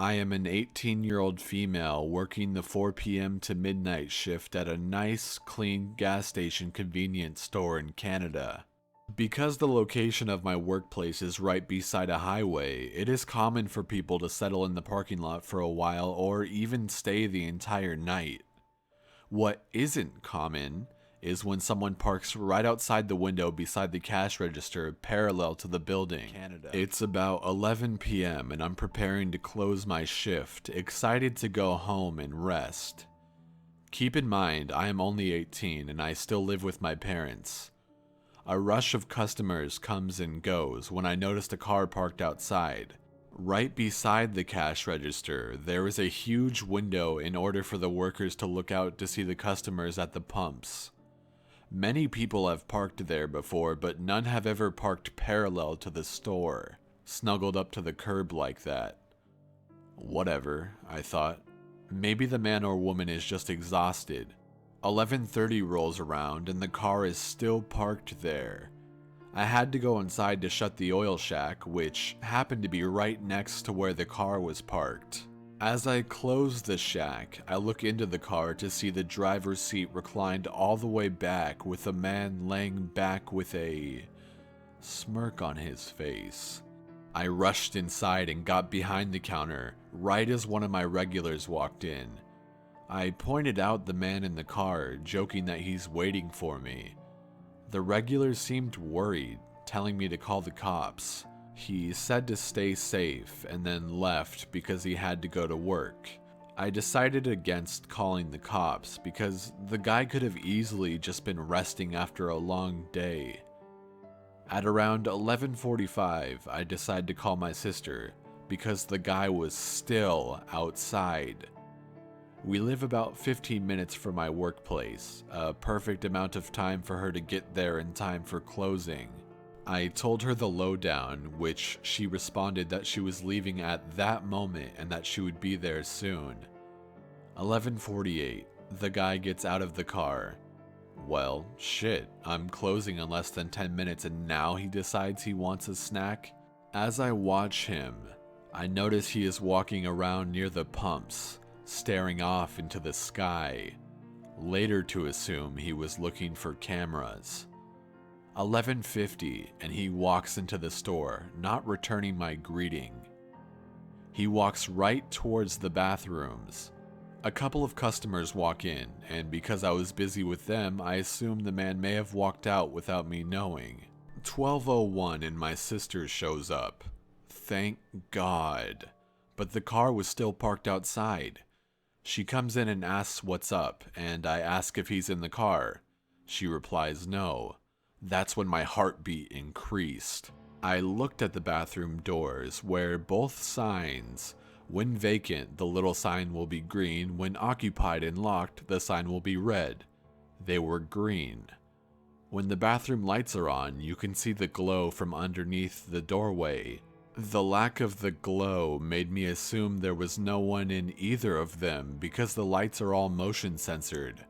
I am an 18-year-old female working the 4 p.m. to midnight shift at a nice, clean gas station convenience store in Canada. Because the location of my workplace is right beside a highway, it is common for people to settle in the parking lot for a while or even stay the entire night. What isn't common is when someone parks right outside the window beside the cash register parallel to the building. Canada. It's about 11 p.m. and I'm preparing to close my shift, excited to go home and rest. Keep in mind, I am only 18 and I still live with my parents. A rush of customers comes and goes when I noticed a car parked outside. Right beside the cash register, there is a huge window in order for the workers to look out to see the customers at the pumps. Many people have parked there before, but none have ever parked parallel to the store, snuggled up to the curb like that. Whatever, I thought. Maybe the man or woman is just exhausted. 11:30 rolls around and the car is still parked there. I had to go inside to shut the oil shack, which happened to be right next to where the car was parked. As I close the shack, I look into the car to see the driver's seat reclined all the way back with a man laying back with a smirk on his face. I rushed inside and got behind the counter right as one of my regulars walked in. I pointed out the man in the car, joking that he's waiting for me. The regular seemed worried, telling me to call the cops. He said to stay safe and then left because he had to go to work. I decided against calling the cops because the guy could have easily just been resting after a long day. At around 11:45, I decided to call my sister because the guy was still outside. We live about 15 minutes from my workplace, a perfect amount of time for her to get there in time for closing. I told her the lowdown, which she responded that she was leaving at that moment and that she would be there soon. 11:48, the guy gets out of the car. Well, shit, I'm closing in less than 10 minutes and now he decides he wants a snack? As I watch him, I notice he is walking around near the pumps, staring off into the sky. Later to assume he was looking for cameras. 11:50 and he walks into the store, not returning my greeting. He walks right towards the bathrooms. A couple of customers walk in, and because I was busy with them, I assumed the man may have walked out without me knowing. 12:01 and my sister shows up. Thank God. But the car was still parked outside. She comes in and asks what's up, and I ask if he's in the car. She replies no. That's when my heartbeat increased. I looked at the bathroom doors, where both signs, when vacant, the little sign will be green, when occupied and locked, the sign will be red. They were green. When the bathroom lights are on, you can see the glow from underneath the doorway. The lack of the glow made me assume there was no one in either of them because the lights are all motion censored.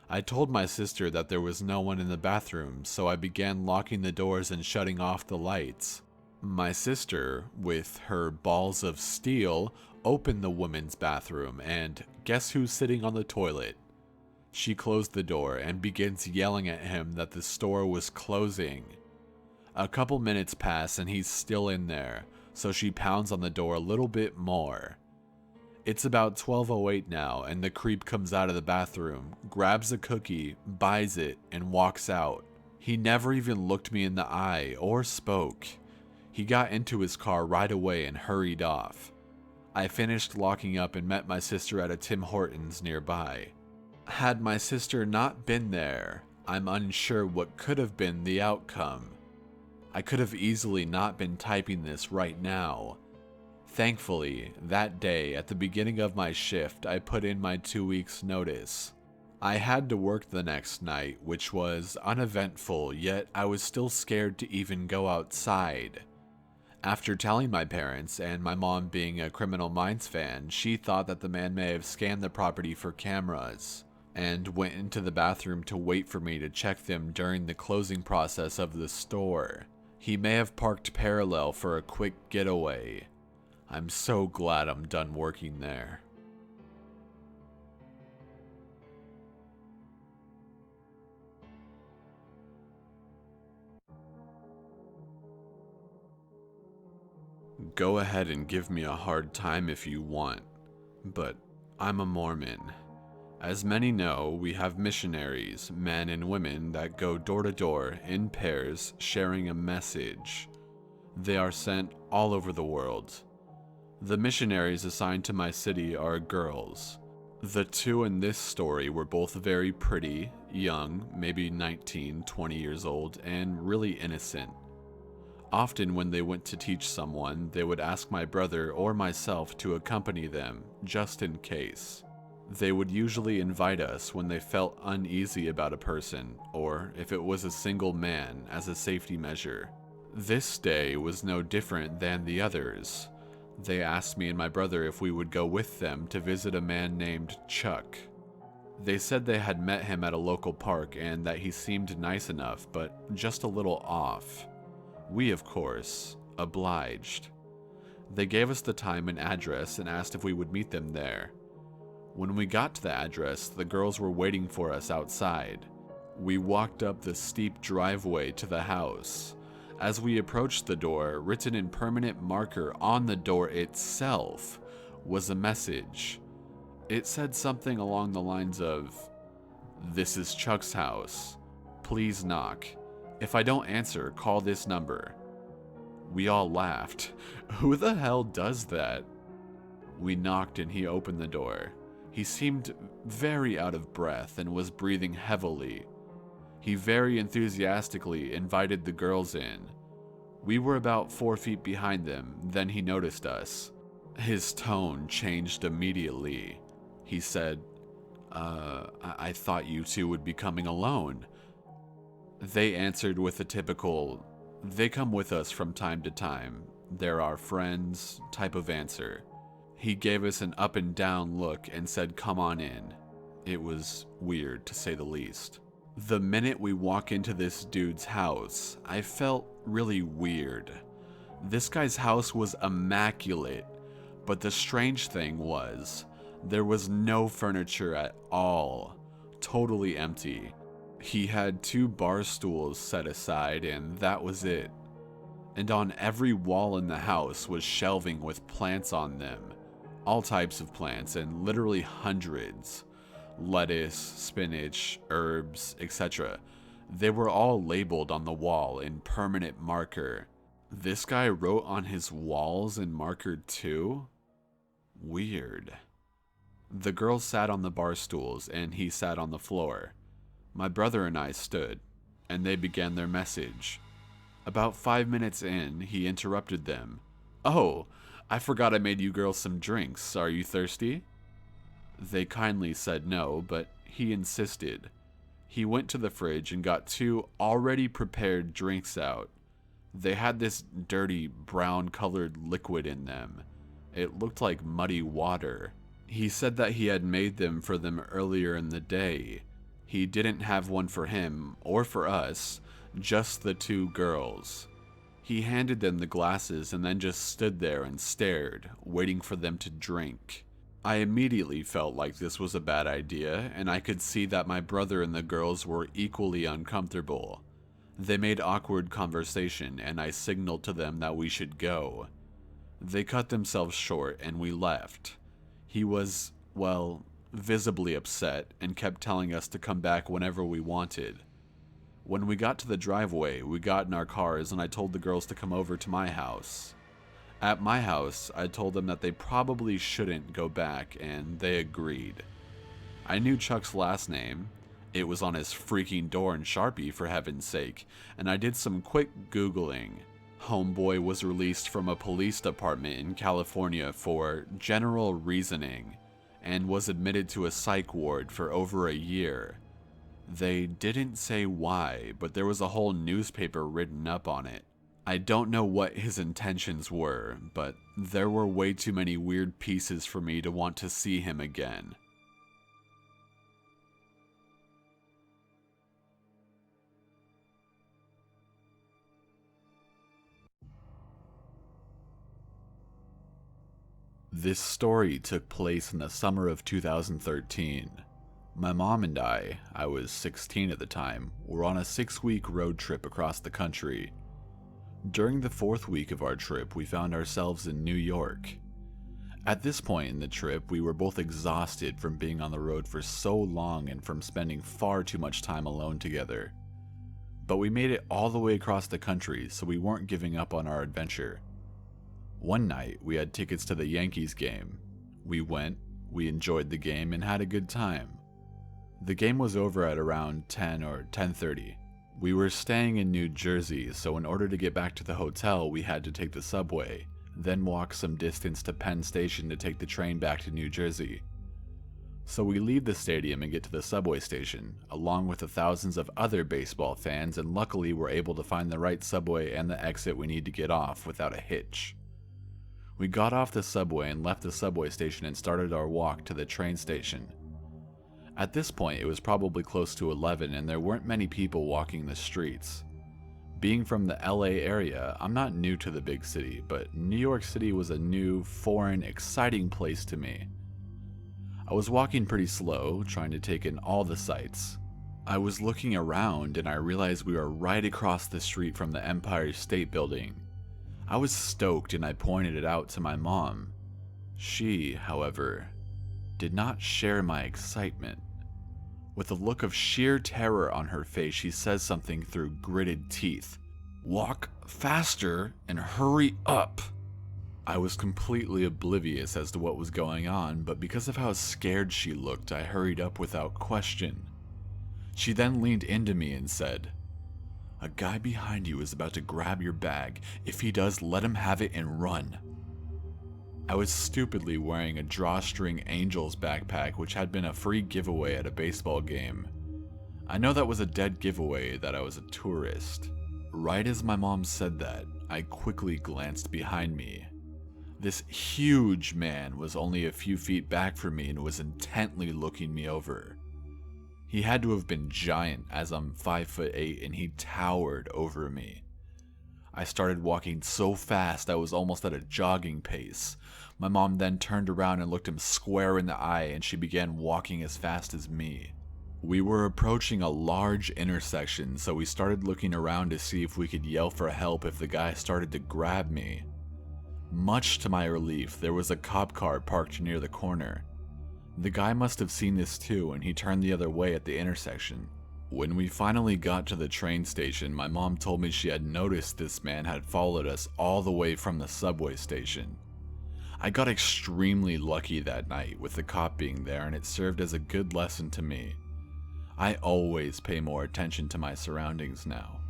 I told my sister that there was no one in the bathroom, so I began locking the doors and shutting off the lights. My sister, with her balls of steel, opened the women's bathroom, and guess who's sitting on the toilet? She closed the door and begins yelling at him that the store was closing. A couple minutes pass and he's still in there, so she pounds on the door a little bit more. It's about 12:08 now, and the creep comes out of the bathroom, grabs a cookie, buys it, and walks out. He never even looked me in the eye or spoke. He got into his car right away and hurried off. I finished locking up and met my sister at a Tim Hortons nearby. Had my sister not been there, I'm unsure what could have been the outcome. I could have easily not been typing this right now. Thankfully, that day, at the beginning of my shift, I put in my 2 weeks' notice. I had to work the next night, which was uneventful, yet I was still scared to even go outside. After telling my parents, and my mom being a Criminal Minds fan, she thought that the man may have scanned the property for cameras, and went into the bathroom to wait for me to check them during the closing process of the store. He may have parked parallel for a quick getaway. I'm so glad I'm done working there. Go ahead and give me a hard time if you want, but I'm a Mormon. As many know, we have missionaries, men and women, that go door to door in pairs sharing a message. They are sent all over the world. The missionaries assigned to my city are girls. The two in this story were both very pretty, young, maybe 19, 20 years old, and really innocent. Often when they went to teach someone, they would ask my brother or myself to accompany them, just in case. They would usually invite us when they felt uneasy about a person, or if it was a single man, as a safety measure. This day was no different than the others. They asked me and my brother if we would go with them to visit a man named Chuck. They said they had met him at a local park and that he seemed nice enough, but just a little off. We, of course, obliged. They gave us the time and address and asked if we would meet them there. When we got to the address, the girls were waiting for us outside. We walked up the steep driveway to the house. As we approached the door, written in permanent marker on the door itself, was a message. It said something along the lines of, "This is Chuck's house. Please knock. If I don't answer, call this number." We all laughed. Who the hell does that? We knocked and he opened the door. He seemed very out of breath and was breathing heavily. He very enthusiastically invited the girls in. We were about 4 feet behind them, then he noticed us. His tone changed immediately. He said, I thought you two would be coming alone." They answered with a typical, "They come with us from time to time. They're our friends" type of answer. He gave us an up and down look and said, "Come on in." It was weird, to say the least. The minute we walk into this dude's house, I felt really weird. This guy's house was immaculate, but the strange thing was, there was no furniture at all. Totally empty. He had 2 bar stools set aside, and that was it. And on every wall in the house was shelving with plants on them. All types of plants, and literally hundreds. Lettuce, spinach, herbs, etc. They were all labeled on the wall in permanent marker. This guy wrote on his walls in marker too? Weird. The girls sat on the bar stools, and he sat on the floor. My brother and I stood, and they began their message. About 5 minutes in, he interrupted them. "Oh, I forgot I made you girls some drinks. Are you thirsty?" They kindly said no, but he insisted. He went to the fridge and got 2 already prepared drinks out. They had this dirty, brown-colored liquid in them. It looked like muddy water. He said that he had made them for them earlier in the day. He didn't have one for him, or for us, just the 2 girls. He handed them the glasses and then just stood there and stared, waiting for them to drink. I immediately felt like this was a bad idea, and I could see that my brother and the girls were equally uncomfortable. They made awkward conversation, and I signaled to them that we should go. They cut themselves short, and we left. He was, well, visibly upset, and kept telling us to come back whenever we wanted. When we got to the driveway, we got in our cars, and I told the girls to come over to my house. At my house, I told them that they probably shouldn't go back, and they agreed. I knew Chuck's last name. It was on his freaking door in Sharpie, for heaven's sake, and I did some quick Googling. Homeboy was released from a police department in California for general reasoning, and was admitted to a psych ward for over a year. They didn't say why, but there was a whole newspaper written up on it. I don't know what his intentions were, but there were way too many weird pieces for me to want to see him again. This story took place in the summer of 2013. My mom and I was 16 at the time, were on a 6-week road trip across the country. During the 4th week of our trip, we found ourselves in New York. At this point in the trip, we were both exhausted from being on the road for so long and from spending far too much time alone together. But we made it all the way across the country, so we weren't giving up on our adventure. One night, we had tickets to the Yankees game. We went, we enjoyed the game, and had a good time. The game was over at around 10 or 10:30. We were staying in New Jersey, so in order to get back to the hotel, we had to take the subway, then walk some distance to Penn Station to take the train back to New Jersey. So we leave the stadium and get to the subway station, along with the thousands of other baseball fans, and luckily we're able to find the right subway and the exit we need to get off without a hitch. We got off the subway and left the subway station and started our walk to the train station. At this point, it was probably close to 11 and there weren't many people walking the streets. Being from the LA area, I'm not new to the big city, but New York City was a new, foreign, exciting place to me. I was walking pretty slow, trying to take in all the sights. I was looking around and I realized we were right across the street from the Empire State Building. I was stoked and I pointed it out to my mom. She, however, did not share my excitement. With a look of sheer terror on her face, she says something through gritted teeth. "Walk faster and hurry up." I was completely oblivious as to what was going on, but because of how scared she looked, I hurried up without question. She then leaned into me and said, "A guy behind you is about to grab your bag. If he does, let him have it and run." I was stupidly wearing a drawstring Angels backpack, which had been a free giveaway at a baseball game. I know that was a dead giveaway that I was a tourist. Right as my mom said that, I quickly glanced behind me. This huge man was only a few feet back from me and was intently looking me over. He had to have been giant, as I'm 5'8" and he towered over me. I started walking so fast I was almost at a jogging pace. My mom then turned around and looked him square in the eye and she began walking as fast as me. We were approaching a large intersection, so we started looking around to see if we could yell for help if the guy started to grab me. Much to my relief, there was a cop car parked near the corner. The guy must have seen this too, and he turned the other way at the intersection. When we finally got to the train station, my mom told me she had noticed this man had followed us all the way from the subway station. I got extremely lucky that night with the cop being there, and it served as a good lesson to me. I always pay more attention to my surroundings now.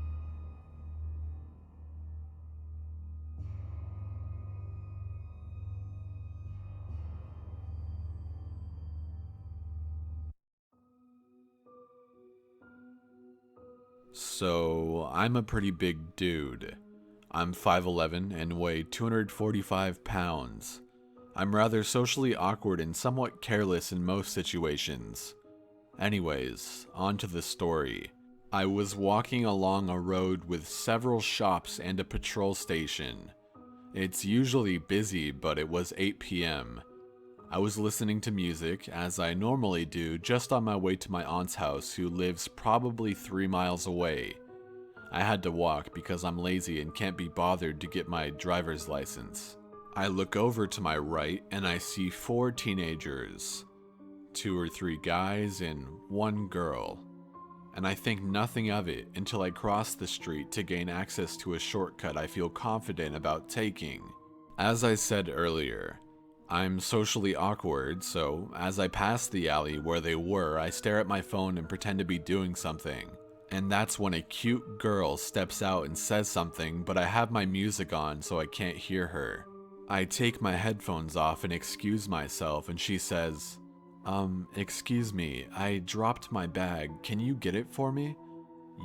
So, I'm a pretty big dude. I'm 5'11" and weigh 245 pounds. I'm rather socially awkward and somewhat careless in most situations. Anyways, on to the story. I was walking along a road with several shops and a patrol station. It's usually busy, but it was 8 p.m. I was listening to music, as I normally do, just on my way to my aunt's house, who lives probably 3 miles away. I had to walk because I'm lazy and can't be bothered to get my driver's license. I look over to my right and I see 4 teenagers. 2 or 3 guys and 1 girl. And I think nothing of it until I cross the street to gain access to a shortcut I feel confident about taking. As I said earlier, I'm socially awkward, so as I pass the alley where they were, I stare at my phone and pretend to be doing something. And that's when a cute girl steps out and says something, but I have my music on so I can't hear her. I take my headphones off and excuse myself, and she says, excuse me, I dropped my bag. Can you get it for me?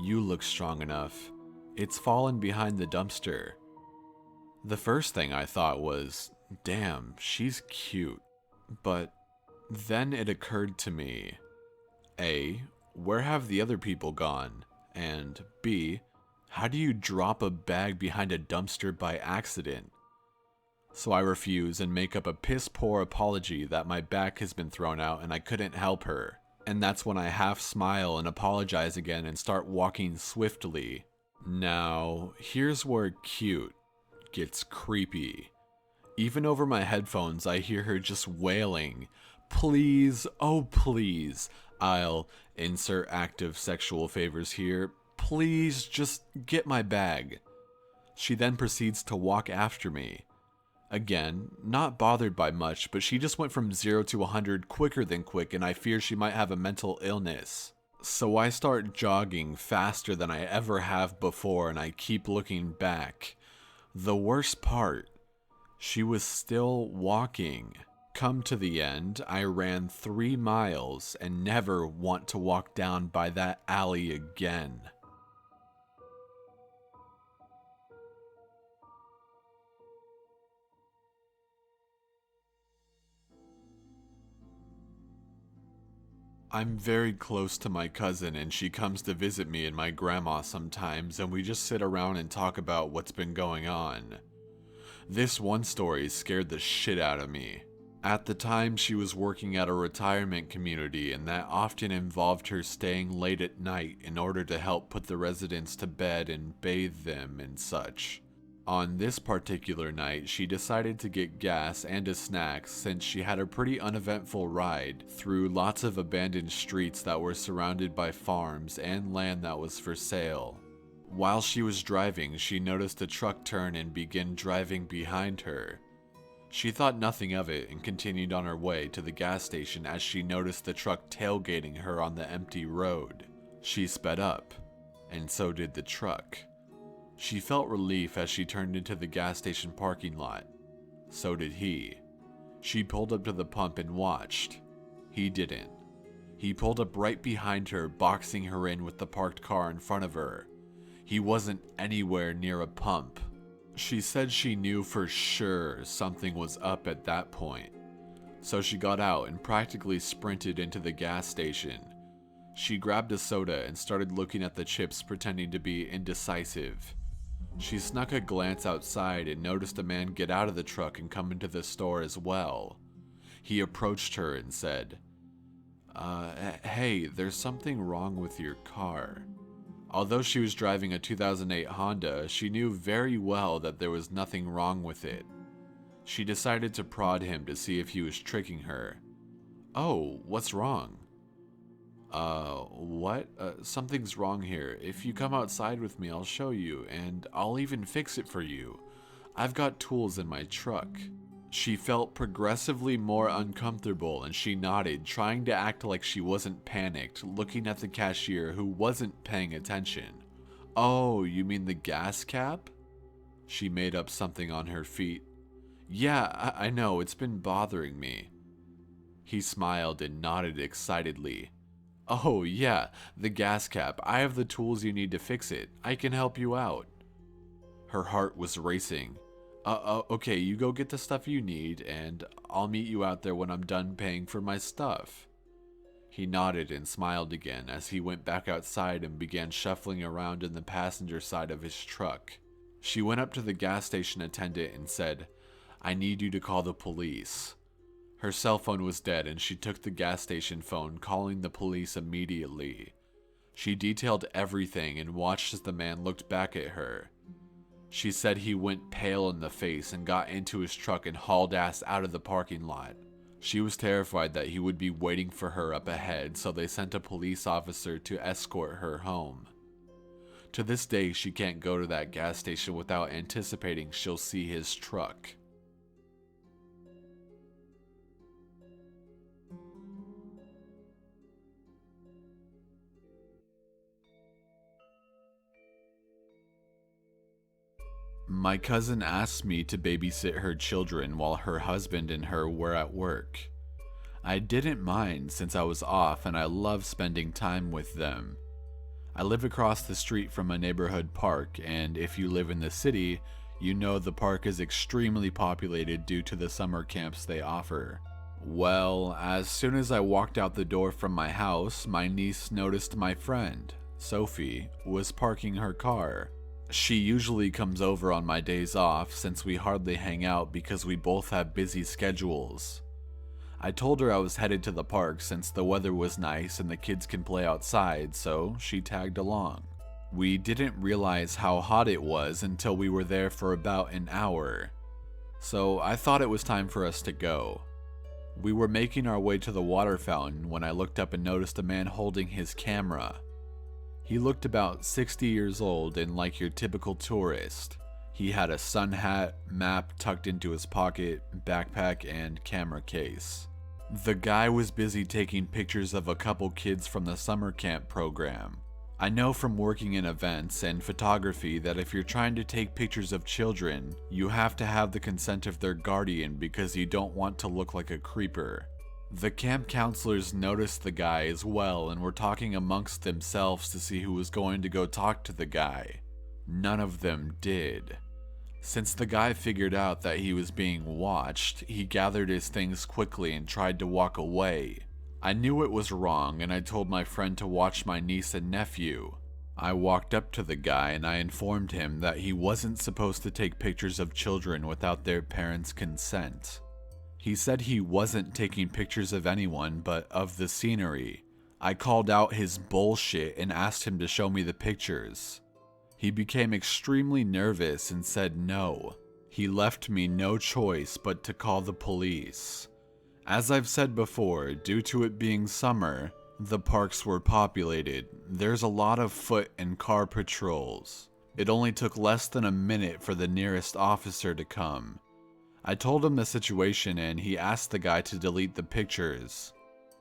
You look strong enough. It's fallen behind the dumpster. The first thing I thought was, damn, she's cute. But then it occurred to me, A, where have the other people gone? And B, how do you drop a bag behind a dumpster by accident? So I refuse and make up a piss poor apology that my back has been thrown out and I couldn't help her. And that's when I half smile and apologize again and start walking swiftly. Now, here's where cute gets creepy. Even over my headphones, I hear her just wailing, "Please, oh please, I'll insert active sexual favors here. Please just get my bag." She then proceeds to walk after me. Again, not bothered by much, but she just went from 0 to 100 quicker than quick, and I fear she might have a mental illness. So I start jogging faster than I ever have before, and I keep looking back. The worst part, she was still walking. Come to the end, I ran 3 miles and never want to walk down by that alley again. I'm very close to my cousin, and she comes to visit me and my grandma sometimes, and we just sit around and talk about what's been going on. This one story scared the shit out of me. At the time, she was working at a retirement community, and that often involved her staying late at night in order to help put the residents to bed and bathe them and such. On this particular night, she decided to get gas and a snack since she had a pretty uneventful ride through lots of abandoned streets that were surrounded by farms and land that was for sale. While she was driving, she noticed a truck turn and begin driving behind her. She thought nothing of it and continued on her way to the gas station as she noticed the truck tailgating her on the empty road. She sped up, and so did the truck. She felt relief as she turned into the gas station parking lot. So did he. She pulled up to the pump and watched. He didn't. He pulled up right behind her, boxing her in with the parked car in front of her. He wasn't anywhere near a pump. She said she knew for sure something was up at that point. So she got out and practically sprinted into the gas station. She grabbed a soda and started looking at the chips, pretending to be indecisive. She snuck a glance outside and noticed a man get out of the truck and come into the store as well. He approached her and said, "Hey, there's something wrong with your car." Although she was driving a 2008 Honda, she knew very well that there was nothing wrong with it. She decided to prod him to see if he was tricking her. "Oh, what's wrong?" What? Something's wrong here. If you come outside with me, I'll show you, and I'll even fix it for you. I've got tools in my truck." She felt progressively more uncomfortable, and she nodded, trying to act like she wasn't panicked, looking at the cashier who wasn't paying attention. "Oh, you mean the gas cap?" She made up something on her feet. "Yeah, I know, it's been bothering me." He smiled and nodded excitedly. "Oh, yeah, the gas cap. I have the tools you need to fix it. I can help you out." Her heart was racing. Okay, you go get the stuff you need, and I'll meet you out there when I'm done paying for my stuff." He nodded and smiled again as he went back outside and began shuffling around in the passenger side of his truck. She went up to the gas station attendant and said, "I need you to call the police." Her cell phone was dead, and she took the gas station phone, calling the police immediately. She detailed everything and watched as the man looked back at her. She said he went pale in the face and got into his truck and hauled ass out of the parking lot. She was terrified that he would be waiting for her up ahead, so they sent a police officer to escort her home. To this day, she can't go to that gas station without anticipating she'll see his truck. My cousin asked me to babysit her children while her husband and her were at work. I didn't mind since I was off and I love spending time with them. I live across the street from a neighborhood park, and if you live in the city, you know the park is extremely populated due to the summer camps they offer. Well, as soon as I walked out the door from my house, my niece noticed my friend, Sophie, was parking her car. She usually comes over on my days off since we hardly hang out because we both have busy schedules. I told her I was headed to the park since the weather was nice and the kids can play outside, so she tagged along. We didn't realize how hot it was until we were there for about an hour, so I thought it was time for us to go. We were making our way to the water fountain when I looked up and noticed a man holding his camera. He looked about 60 years old and like your typical tourist. He had a sun hat, map tucked into his pocket, backpack, and camera case. The guy was busy taking pictures of a couple kids from the summer camp program. I know from working in events and photography that if you're trying to take pictures of children, you have to have the consent of their guardian because you don't want to look like a creeper. The camp counselors noticed the guy as well and were talking amongst themselves to see who was going to go talk to the guy. None of them did. Since the guy figured out that he was being watched, he gathered his things quickly and tried to walk away. I knew it was wrong and I told my friend to watch my niece and nephew. I walked up to the guy and I informed him that he wasn't supposed to take pictures of children without their parents' consent. He said he wasn't taking pictures of anyone but of the scenery. I called out his bullshit and asked him to show me the pictures. He became extremely nervous and said no. He left me no choice but to call the police. As I've said before, due to it being summer, the parks were populated. There's a lot of foot and car patrols. It only took less than a minute for the nearest officer to come. I told him the situation and he asked the guy to delete the pictures.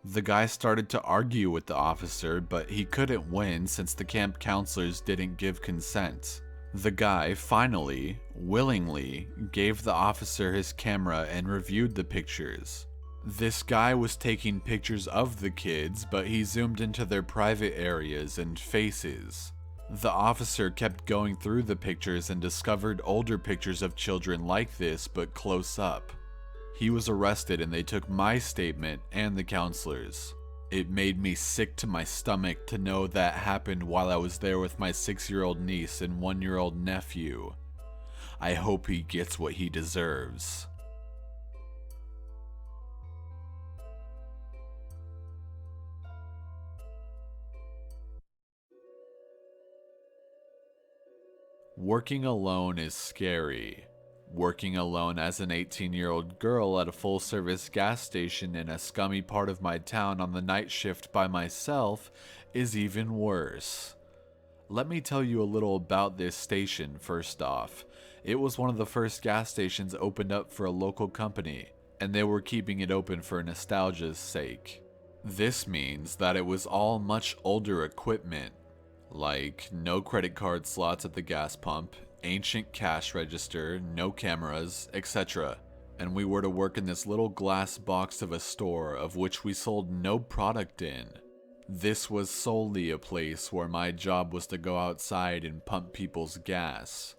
The guy started to argue with the officer, but he couldn't win since the camp counselors didn't give consent. The guy finally, willingly, gave the officer his camera and reviewed the pictures. This guy was taking pictures of the kids, but he zoomed into their private areas and faces. The officer kept going through the pictures and discovered older pictures of children like this, but close up. He was arrested and they took my statement and the counselors. It made me sick to my stomach to know that happened while I was there with my 6-year-old niece and 1-year-old nephew. I hope he gets what he deserves. Working alone is scary. Working alone as an 18-year-old girl at a full-service gas station in a scummy part of my town on the night shift by myself is even worse. Let me tell you a little about this station first off. It was one of the first gas stations opened up for a local company, and they were keeping it open for nostalgia's sake. This means that it was all much older equipment, like no credit card slots at the gas pump, ancient cash register, no cameras, etc. And we were to work in this little glass box of a store of which we sold no product in. This was solely a place where my job was to go outside and pump people's gas.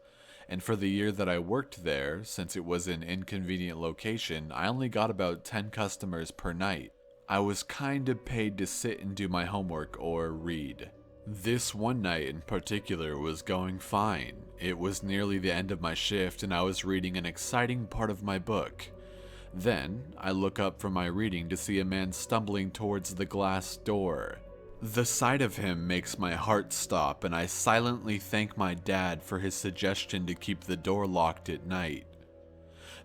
And for the year that I worked there, since it was an inconvenient location, I only got about 10 customers per night. I was kinda paid to sit and do my homework or read. This one night in particular was going fine. It was nearly the end of my shift and I was reading an exciting part of my book. Then, I look up from my reading to see a man stumbling towards the glass door. The sight of him makes my heart stop and I silently thank my dad for his suggestion to keep the door locked at night.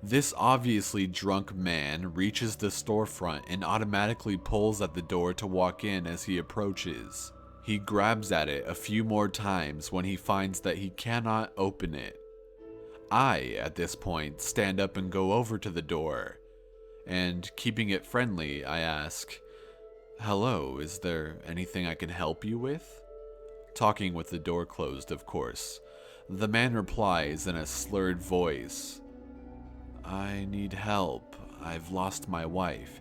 This obviously drunk man reaches the storefront and automatically pulls at the door to walk in as he approaches. He grabs at it a few more times when he finds that he cannot open it. I, at this point, stand up and go over to the door, and keeping it friendly, I ask, "Hello, is there anything I can help you with?" Talking with the door closed, of course. The man replies in a slurred voice, "I need help. I've lost my wife.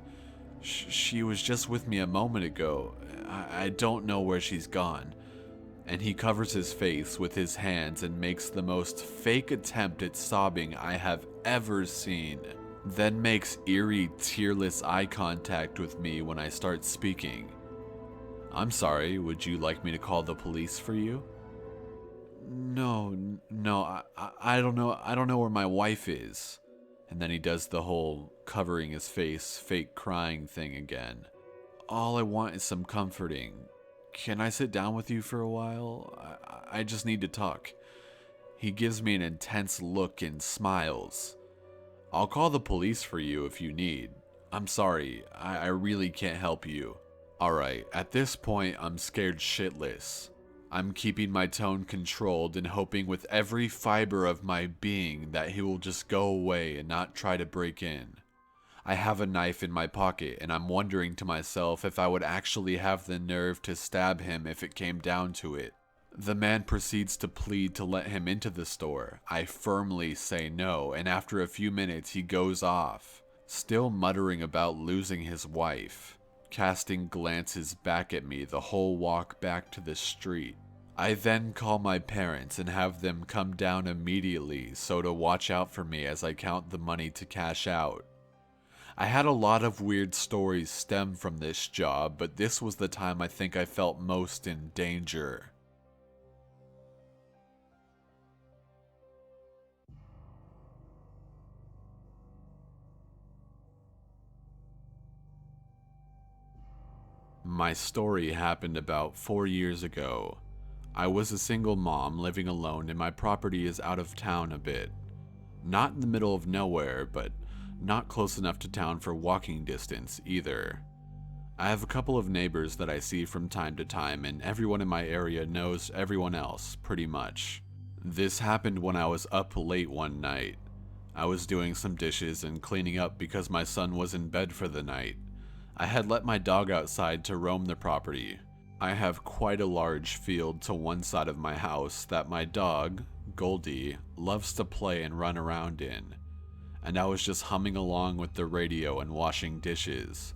She was just with me a moment ago. I don't know where she's gone." And he covers his face with his hands and makes the most fake attempt at sobbing I have ever seen. Then makes eerie, tearless eye contact with me when I start speaking. "I'm sorry, would you like me to call the police for you?" No, I don't know. I don't know where my wife is. And then he does the whole covering his face, fake crying thing again. All I want is some comforting. Can I sit down with you for a while? I just need to talk. He gives me an intense look and smiles. I'll call the police for you if you need. I'm sorry, I really can't help you. Alright, at this point I'm scared shitless. I'm keeping my tone controlled and hoping with every fiber of my being that he will just go away and not try to break in. I have a knife in my pocket and I'm wondering to myself if I would actually have the nerve to stab him if it came down to it. The man proceeds to plead to let him into the store. I firmly say no, and after a few minutes he goes off, still muttering about losing his wife, casting glances back at me the whole walk back to the street. I then call my parents and have them come down immediately so to watch out for me as I count the money to cash out. I had a lot of weird stories stem from this job, but this was the time I think I felt most in danger. My story happened about 4 years ago. I was a single mom living alone and my property is out of town a bit. Not in the middle of nowhere, but not close enough to town for walking distance either. I have a couple of neighbors that I see from time to time and everyone in my area knows everyone else, pretty much. This happened when I was up late one night. I was doing some dishes and cleaning up because my son was in bed for the night. I had let my dog outside to roam the property. I have quite a large field to one side of my house that my dog, Goldie, loves to play and run around in. And I was just humming along with the radio and washing dishes.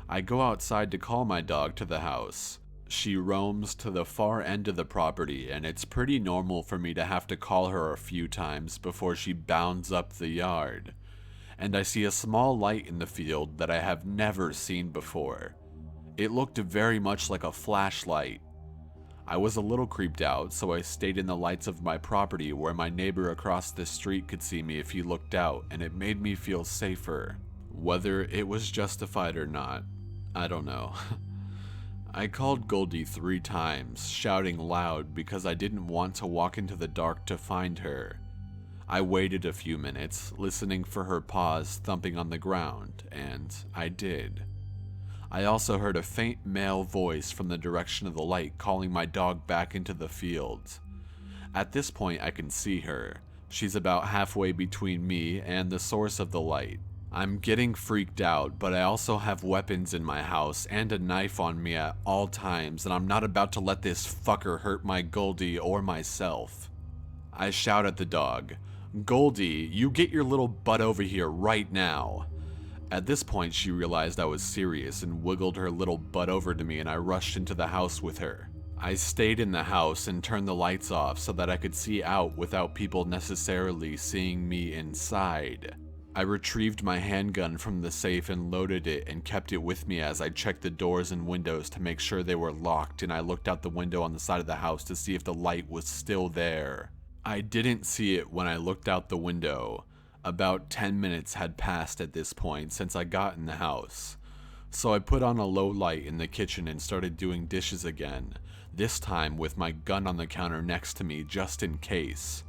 I go outside to call my dog to the house. She roams to the far end of the property and it's pretty normal for me to have to call her a few times before she bounds up the yard. And I see a small light in the field that I have never seen before. It looked very much like a flashlight. I was a little creeped out, so I stayed in the lights of my property where my neighbor across the street could see me if he looked out, and it made me feel safer. Whether it was justified or not, I don't know. I called Goldie 3 times, shouting loud because I didn't want to walk into the dark to find her. I waited a few minutes, listening for her paws thumping on the ground, and I did. I also heard a faint male voice from the direction of the light calling my dog back into the field. At this point I can see her. She's about halfway between me and the source of the light. I'm getting freaked out, but I also have weapons in my house and a knife on me at all times, and I'm not about to let this fucker hurt my Goldie or myself. I shout at the dog, "Goldie, you get your little butt over here right now." At this point, she realized I was serious and wiggled her little butt over to me and I rushed into the house with her. I stayed in the house and turned the lights off so that I could see out without people necessarily seeing me inside. I retrieved my handgun from the safe and loaded it and kept it with me as I checked the doors and windows to make sure they were locked, and I looked out the window on the side of the house to see if the light was still there. I didn't see it when I looked out the window. About 10 minutes had passed at this point since I got in the house. So I put on a low light in the kitchen and started doing dishes again, this time with my gun on the counter next to me just in case.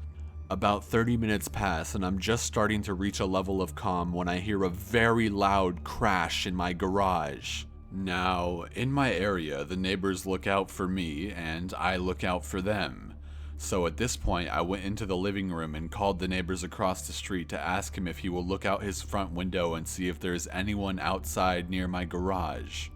About 30 minutes pass and I'm just starting to reach a level of calm when I hear a very loud crash in my garage. Now, in my area, the neighbors look out for me and I look out for them. So at this point, I went into the living room and called the neighbors across the street to ask him if he will look out his front window and see if there's anyone outside near my garage.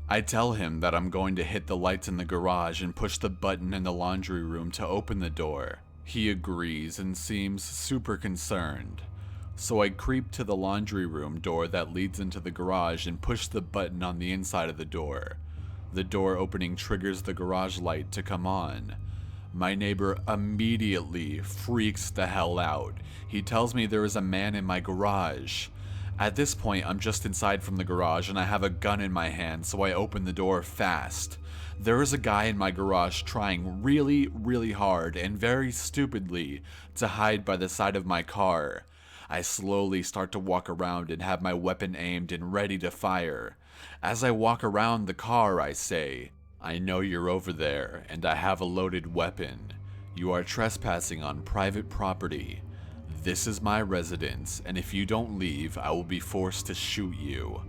I tell him that I'm going to hit the lights in the garage and push the button in the laundry room to open the door. He agrees and seems super concerned. So I creep to the laundry room door that leads into the garage and push the button on the inside of the door. The door opening triggers the garage light to come on. My neighbor immediately freaks the hell out. He tells me there is a man in my garage. At this point, I'm just inside from the garage and I have a gun in my hand, so I open the door fast. There is a guy in my garage trying really hard and very stupidly to hide by the side of my car. I slowly start to walk around and have my weapon aimed and ready to fire. As I walk around the car, I say, "I know you're over there, and I have a loaded weapon. You are trespassing on private property. This is my residence, and if you don't leave, I will be forced to shoot you."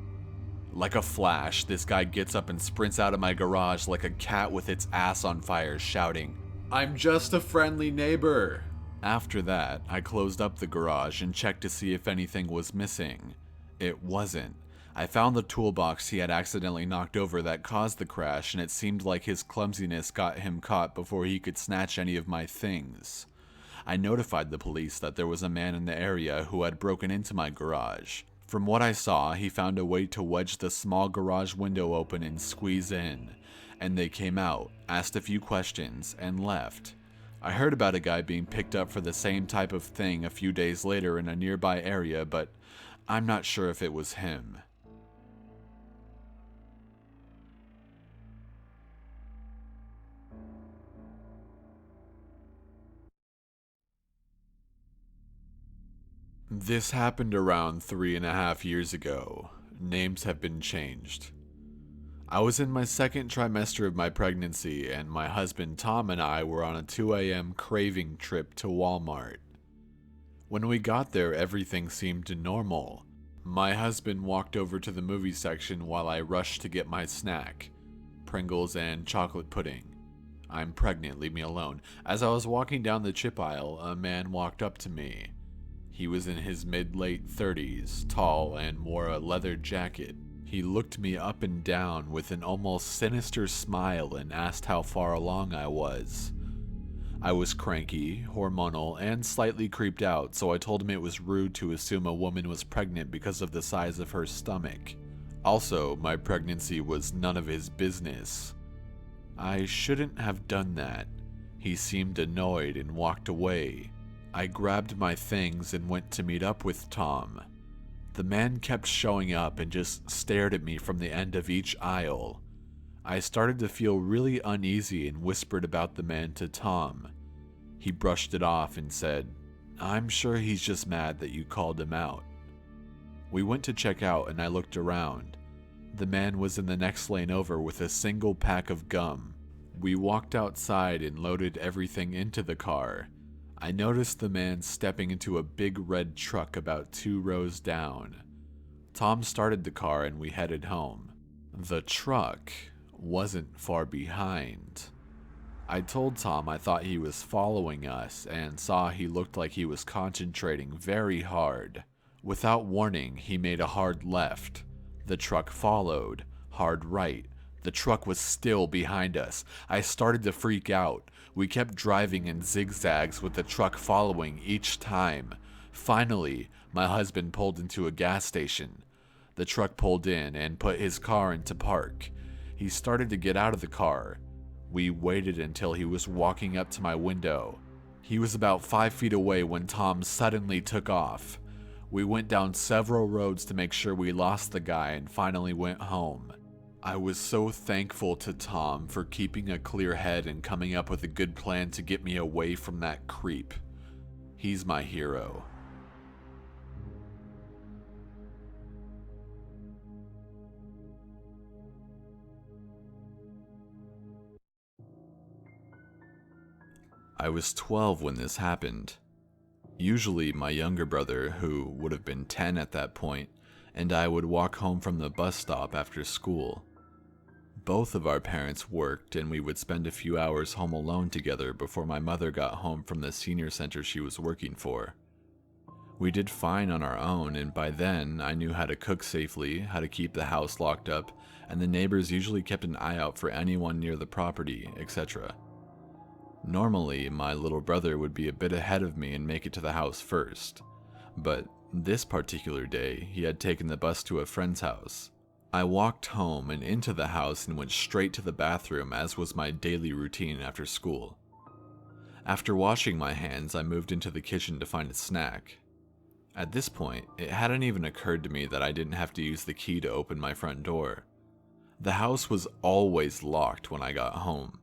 Like a flash, this guy gets up and sprints out of my garage like a cat with its ass on fire, shouting, "I'm just a friendly neighbor." After that, I closed up the garage and checked to see if anything was missing. It wasn't. I found the toolbox he had accidentally knocked over that caused the crash, and it seemed like his clumsiness got him caught before he could snatch any of my things. I notified the police that there was a man in the area who had broken into my garage. From what I saw, he found a way to wedge the small garage window open and squeeze in, and they came out, asked a few questions, and left. I heard about a guy being picked up for the same type of thing a few days later in a nearby area, but I'm not sure if it was him. This happened around 3.5 years ago. Names have been changed. I was in my second trimester of my pregnancy, and my husband Tom and I were on a 2 a.m. craving trip to Walmart. When we got there, everything seemed normal. My husband walked over to the movie section while I rushed to get my snack, Pringles and chocolate pudding. I'm pregnant, leave me alone. As I was walking down the chip aisle, a man walked up to me. He was in his mid-late 30s, tall, and wore a leather jacket. He looked me up and down with an almost sinister smile and asked how far along I was. I was cranky, hormonal, and slightly creeped out, so I told him it was rude to assume a woman was pregnant because of the size of her stomach. Also, my pregnancy was none of his business. I shouldn't have done that. He seemed annoyed and walked away. I grabbed my things and went to meet up with Tom. The man kept showing up and just stared at me from the end of each aisle. I started to feel really uneasy and whispered about the man to Tom. He brushed it off and said, "I'm sure he's just mad that you called him out." We went to check out and I looked around. The man was in the next lane over with a single pack of gum. We walked outside and loaded everything into the car. I noticed the man stepping into a big red truck about 2 rows down. Tom started the car and we headed home. The truck wasn't far behind. I told Tom I thought he was following us and saw he looked like he was concentrating very hard. Without warning, he made a hard left. The truck followed, hard right. The truck was still behind us. I started to freak out. We kept driving in zigzags with the truck following each time. Finally, my husband pulled into a gas station. The truck pulled in and put his car into park. He started to get out of the car. We waited until he was walking up to my window. He was about 5 feet away when Tom suddenly took off. We went down several roads to make sure we lost the guy and finally went home. I was so thankful to Tom for keeping a clear head and coming up with a good plan to get me away from that creep. He's my hero. I was 12 when this happened. Usually my younger brother, who would have been 10 at that point, and I would walk home from the bus stop after school. Both of our parents worked and we would spend a few hours home alone together before my mother got home from the senior center she was working for. We did fine on our own, and by then I knew how to cook safely, how to keep the house locked up, and the neighbors usually kept an eye out for anyone near the property, etc. Normally, my little brother would be a bit ahead of me and make it to the house first, but this particular day, he had taken the bus to a friend's house. I walked home and into the house and went straight to the bathroom, as was my daily routine after school. After washing my hands, I moved into the kitchen to find a snack. At this point, it hadn't even occurred to me that I didn't have to use the key to open my front door. The house was always locked when I got home.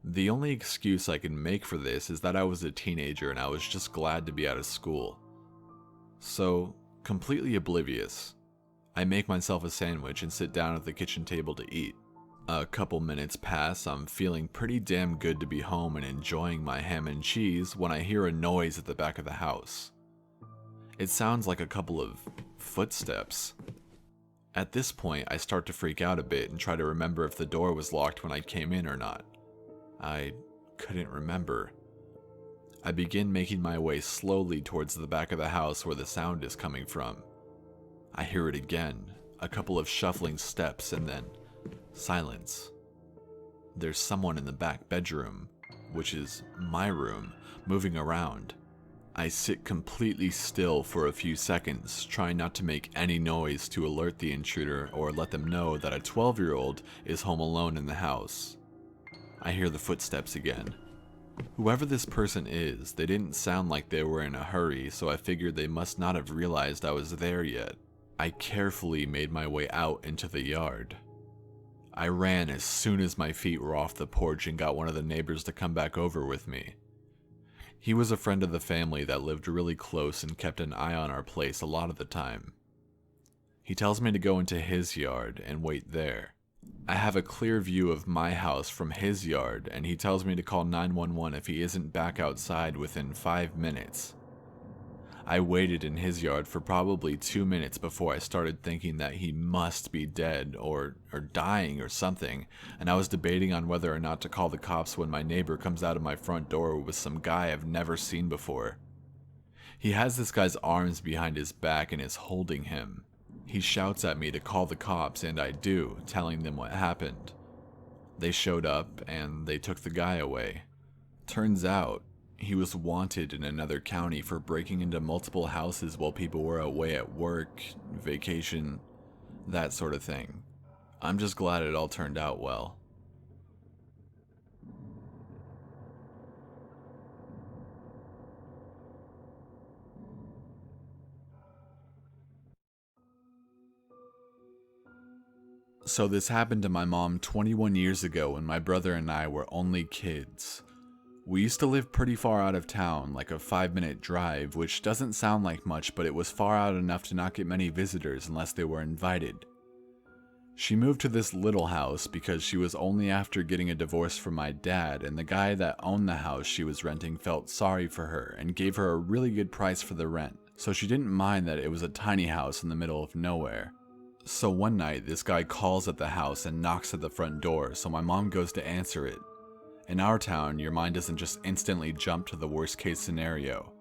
The only excuse I can make for this is that I was a teenager and I was just glad to be out of school. So, completely oblivious, I make myself a sandwich and sit down at the kitchen table to eat. A couple minutes pass, I'm feeling pretty damn good to be home and enjoying my ham and cheese when I hear a noise at the back of the house. It sounds like a couple of footsteps. At this point, I start to freak out a bit and try to remember if the door was locked when I came in or not. I couldn't remember. I begin making my way slowly towards the back of the house where the sound is coming from. I hear it again, a couple of shuffling steps, and then silence. There's someone in the back bedroom, which is my room, moving around. I sit completely still for a few seconds, trying not to make any noise to alert the intruder or let them know that a 12-year-old is home alone in the house. I hear the footsteps again. Whoever this person is, they didn't sound like they were in a hurry, so I figured they must not have realized I was there yet. I carefully made my way out into the yard. I ran as soon as my feet were off the porch and got one of the neighbors to come back over with me. He was a friend of the family that lived really close and kept an eye on our place a lot of the time. He tells me to go into his yard and wait there. I have a clear view of my house from his yard, and he tells me to call 911 if he isn't back outside within 5 minutes. I waited in his yard for probably 2 minutes before I started thinking that he must be dead or dying or something, and I was debating on whether or not to call the cops when my neighbor comes out of my front door with some guy I've never seen before. He has this guy's arms behind his back and is holding him. He shouts at me to call the cops, and I do, telling them what happened. They showed up, and they took the guy away. Turns out, he was wanted in another county for breaking into multiple houses while people were away at work, vacation, that sort of thing. I'm just glad it all turned out well. So this happened to my mom 21 years ago when my brother and I were only kids. We used to live pretty far out of town, like a 5-minute drive, which doesn't sound like much, but it was far out enough to not get many visitors unless they were invited. She moved to this little house because she was only after getting a divorce from my dad, and the guy that owned the house she was renting felt sorry for her and gave her a really good price for the rent, so she didn't mind that it was a tiny house in the middle of nowhere. So one night, this guy calls at the house and knocks at the front door, so my mom goes to answer it. In our town, your mind doesn't just instantly jump to the worst case scenario.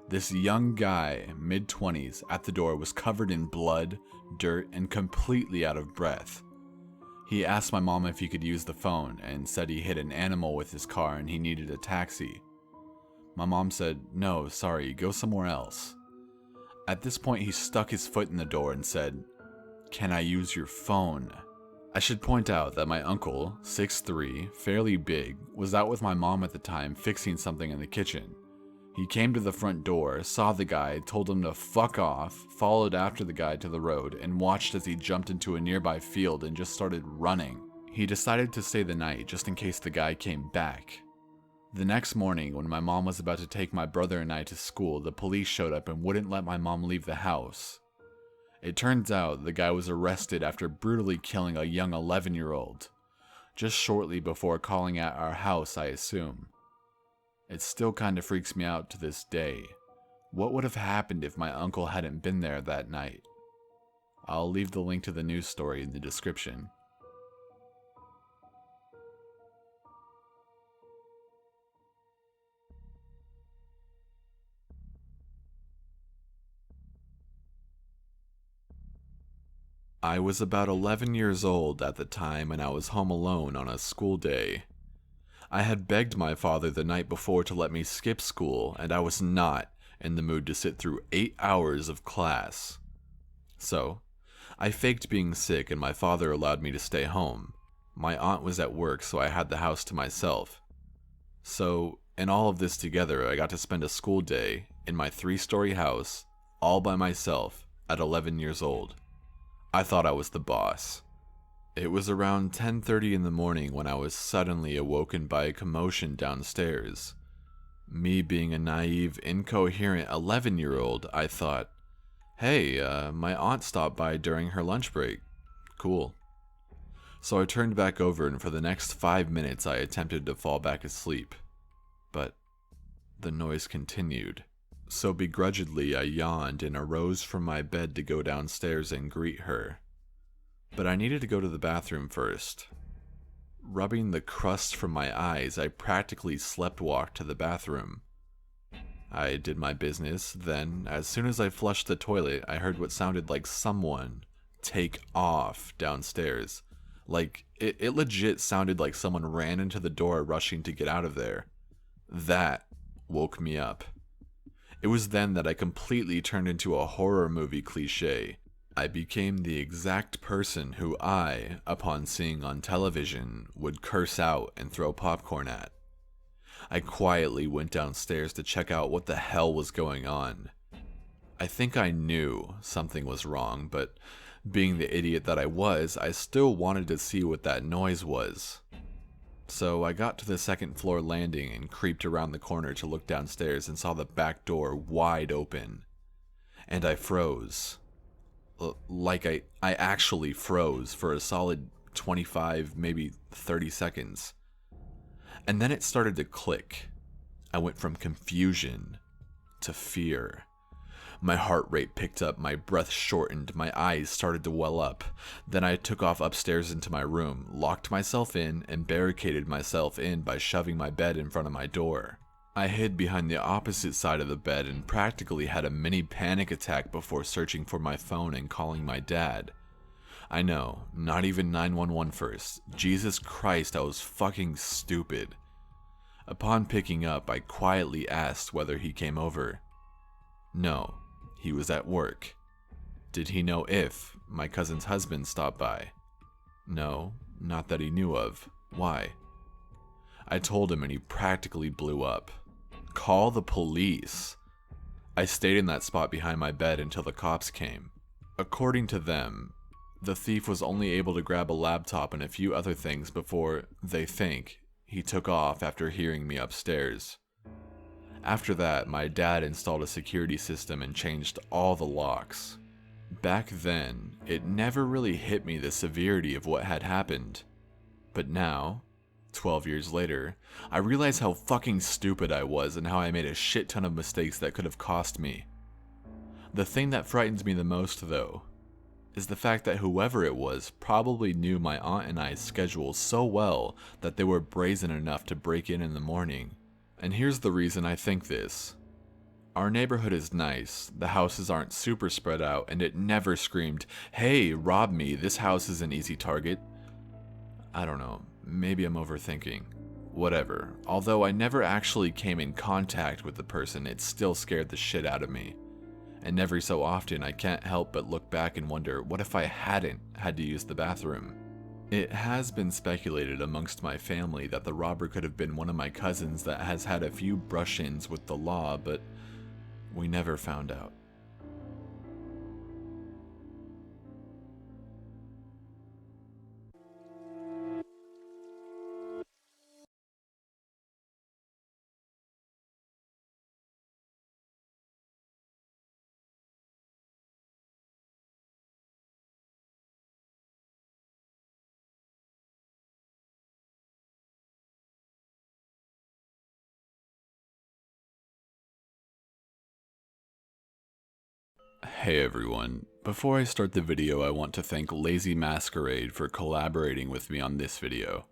This young guy, mid-20s, at the door was covered in blood, dirt, and completely out of breath. He asked my mom if he could use the phone and said he hit an animal with his car and he needed a taxi. My mom said, "No, sorry, go somewhere else." At this point, he stuck his foot in the door and said, "Can I use your phone?" I should point out that my uncle, 6'3", fairly big, was out with my mom at the time fixing something in the kitchen. He came to the front door, saw the guy, told him to fuck off, followed after the guy to the road, and watched as he jumped into a nearby field and just started running. He decided to stay the night just in case the guy came back. The next morning, when my mom was about to take my brother and I to school, the police showed up and wouldn't let my mom leave the house. It turns out the guy was arrested after brutally killing a young 11-year-old, just shortly before calling at our house, I assume. It still kinda freaks me out to this day. What would have happened if my uncle hadn't been there that night? I'll leave the link to the news story in the description. I was about 11 years old at the time and I was home alone on a school day. I had begged my father the night before to let me skip school and I was not in the mood to sit through 8 hours of class. So, I faked being sick and my father allowed me to stay home. My aunt was at work so I had the house to myself. So, in all of this together, I got to spend a school day in my 3-story house, all by myself, at 11 years old. I thought I was the boss. It was around 10:30 in the morning when I was suddenly awoken by a commotion downstairs. Me being a naive, incoherent 11-year-old, I thought, hey, my aunt stopped by during her lunch break. Cool. So I turned back over, and for the next 5 minutes I attempted to fall back asleep. But the noise continued. So begrudgingly I yawned and arose from my bed to go downstairs and greet her. But I needed to go to the bathroom first. Rubbing the crust from my eyes, I practically sleptwalked to the bathroom. I did my business, then, as soon as I flushed the toilet, I heard what sounded like someone take off downstairs. Like, it legit sounded like someone ran into the door rushing to get out of there. That woke me up. It was then that I completely turned into a horror movie cliche. I became the exact person who I, upon seeing on television, would curse out and throw popcorn at. I quietly went downstairs to check out what the hell was going on. I think I knew something was wrong, but being the idiot that I was, I still wanted to see what that noise was. So I got to the second floor landing and creeped around the corner to look downstairs and saw the back door wide open. And I froze. Like I actually froze for a solid 25, maybe 30 seconds. And then it started to click. I went from confusion to fear. My heart rate picked up, my breath shortened, my eyes started to well up. Then I took off upstairs into my room, locked myself in, and barricaded myself in by shoving my bed in front of my door. I hid behind the opposite side of the bed and practically had a mini panic attack before searching for my phone and calling my dad. I know, not even 911 first. Jesus Christ, I was fucking stupid. Upon picking up, I quietly asked whether he came over. No, he was at work. Did he know if my cousin's husband stopped by? No, not that he knew of. Why? I told him and he practically blew up. Call the police. I stayed in that spot behind my bed until the cops came. According to them, the thief was only able to grab a laptop and a few other things before, they think, he took off after hearing me upstairs. After that, my dad installed a security system and changed all the locks. Back then, it never really hit me the severity of what had happened. But now, 12 years later, I realize how fucking stupid I was and how I made a shit ton of mistakes that could have cost me. The thing that frightens me the most, though, is the fact that whoever it was probably knew my aunt and I's schedule so well that they were brazen enough to break in the morning. And here's the reason I think this. Our neighborhood is nice, the houses aren't super spread out, and it never screamed, "Hey, rob me, this house is an easy target." I don't know, maybe I'm overthinking. Whatever, although I never actually came in contact with the person, it still scared the shit out of me. And every so often I can't help but look back and wonder, what if I hadn't had to use the bathroom? It has been speculated amongst my family that the robber could have been one of my cousins that has had a few brush-ins with the law, but we never found out. Hey everyone, before I start the video I want to thank Lazy Masquerade for collaborating with me on this video.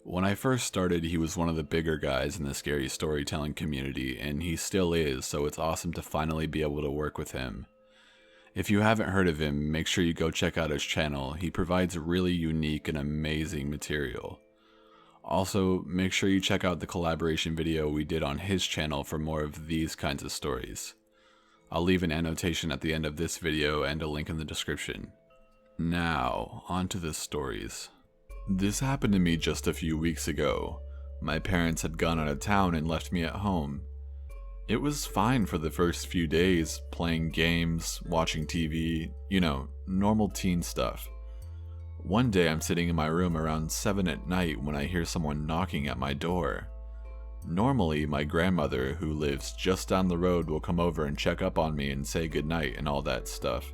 When I first started, he was one of the bigger guys in the scary storytelling community, and he still is, so it's awesome to finally be able to work with him. If you haven't heard of him, make sure you go check out his channel. He provides really unique and amazing material. Also, make sure you check out the collaboration video we did on his channel for more of these kinds of stories. I'll leave an annotation at the end of this video and a link in the description. Now, on to the stories. This happened to me just a few weeks ago. My parents had gone out of town and left me at home. It was fine for the first few days, playing games, watching TV, normal teen stuff. One day I'm sitting in my room around 7 at night when I hear someone knocking at my door. Normally, my grandmother, who lives just down the road, will come over and check up on me and say goodnight and all that stuff.